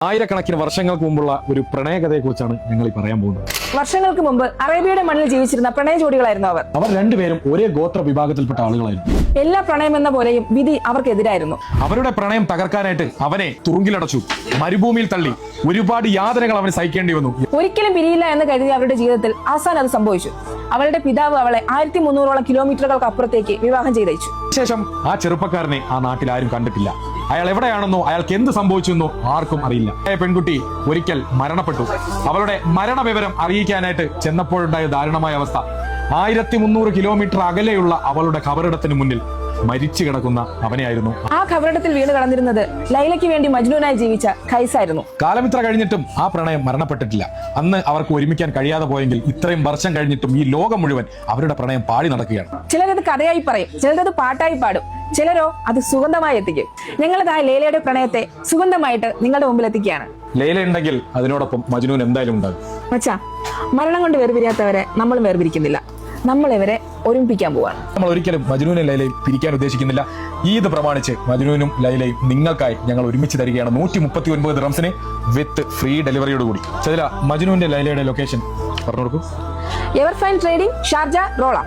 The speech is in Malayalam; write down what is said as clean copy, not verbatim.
ആയിരക്കണക്കിന് വർഷങ്ങൾക്ക് മുമ്പുള്ള ഒരു പ്രണയകഥയെക്കുറിച്ചാണ് ഞങ്ങൾ ഈ പറയാൻ പോകുന്നത്. വർഷങ്ങൾക്ക് മുമ്പ് അറേബ്യയുടെ മണ്ണിൽ ജീവിച്ചിരുന്ന പ്രണയ ജോഡികളായിരുന്നു അവർ രണ്ടുപേരും ഒരേ ഗോത്ര വിഭാഗത്തിൽപ്പെട്ട ആളുകളായിരുന്നു. എല്ലാ പ്രണയം എന്ന പോലെയും വിധി അവർക്കെതിരായിരുന്നു. അവരുടെ പ്രണയം തകർക്കാനായിട്ട് അവനെ തുറുങ്കിലടച്ചു, മരുഭൂമിയിൽ തള്ളി, ഒരുപാട് യാതനകൾ അവന് സഹിക്കേണ്ടി വന്നു. ഒരിക്കലും പിരിയില്ല എന്ന് കരുതിയ അവരുടെ ജീവിതത്തിൽ അവസാനം അത് സംഭവിച്ചു. അവളുടെ പിതാവ് അവളെ 1300 കിലോമീറ്ററുകൾക്ക് അപ്പുറത്തേക്ക് വിവാഹം ചെയ്തയച്ചു. ശേഷം ആ ചെറുപ്പക്കാരനെ ആ നാട്ടിൽ ആരും കണ്ടിട്ടില്ല. അയാൾ എവിടെയാണെന്നോ അയാൾക്ക് എന്ത് സംഭവിച്ചെന്നോ ആർക്കും അറിയില്ല. പെൺകുട്ടി ഒരിക്കൽ മരണപ്പെട്ടു. അവളുടെ മരണവിവരം അറിയിക്കാനായിട്ട് ചെന്നപ്പോഴുണ്ടായ ദാരുണമായ അവസ്ഥ, 1300 കിലോമീറ്റർ അകലെയുള്ള അവളുടെ ഖബറിടത്തിന് മുന്നിൽ മരിച്ചു കിടക്കുന്ന അവനെയായിരുന്നു. ആ ഖബറിടത്തിൽ വീണ് കടന്നിരുന്നത് ലൈലയ്ക്ക് വേണ്ടി മജ്നൂനായി ജീവിച്ച ഖൈസായിരുന്നു. കാലമിത്ര കഴിഞ്ഞിട്ടും ആ പ്രണയം മരണപ്പെട്ടിട്ടില്ല. അന്ന് അവർക്ക് ഒരുമിക്കാൻ കഴിയാതെ പോയെങ്കിൽ ഇത്രയും വർഷം കഴിഞ്ഞിട്ടും ഈ ലോകം മുഴുവൻ അവരുടെ പ്രണയം പാടി നടക്കുകയാണ്. ചിലരത് കഥയായി പറയും, ചിലരത് പാട്ടായി പാടും, ചിലരോ അത് സുഗന്ധമായി എത്തിക്കും. ഞങ്ങളിതാ ലൈലയുടെ പ്രണയത്തെ സുഗന്ധമായിട്ട് നിങ്ങളുടെ മുമ്പിൽ എത്തിക്കുകയാണ്. ലൈല ഉണ്ടെങ്കിൽ അതിനോടൊപ്പം മജ്നൂൻ എന്തായാലും ഉണ്ടാകും. മച്ചാ, മരണം കൊണ്ട് വേർപിരിയാത്തവരെ നമ്മളും വേർപിരിക്കുന്നില്ല. നമ്മൾ ഇവരെ ഒരുമിപ്പിക്കാൻ പോവാണ്. നമ്മൾ ഒരിക്കലും മജ്നൂനും ലൈലയും പിരിക്കാൻ ഉദ്ദേശിക്കുന്നില്ല. ഈദ് പ്രമാണിച്ച് മജ്നൂനും ലൈലയും നിങ്ങൾക്കായി ഞങ്ങൾ ഒരുമിച്ച് തരികയാണ് 139 ദിർഹംസിന് വിത്ത് ഫ്രീ ഡെലിവറിയോട് കൂടി. മജ്നൂന്റെ ലൈലയുടെ ലൊക്കേഷൻ പറഞ്ഞു കൊടുക്കും. എവർഫൈൻ ട്രേഡിംഗ്, ഷാർജ, റോള.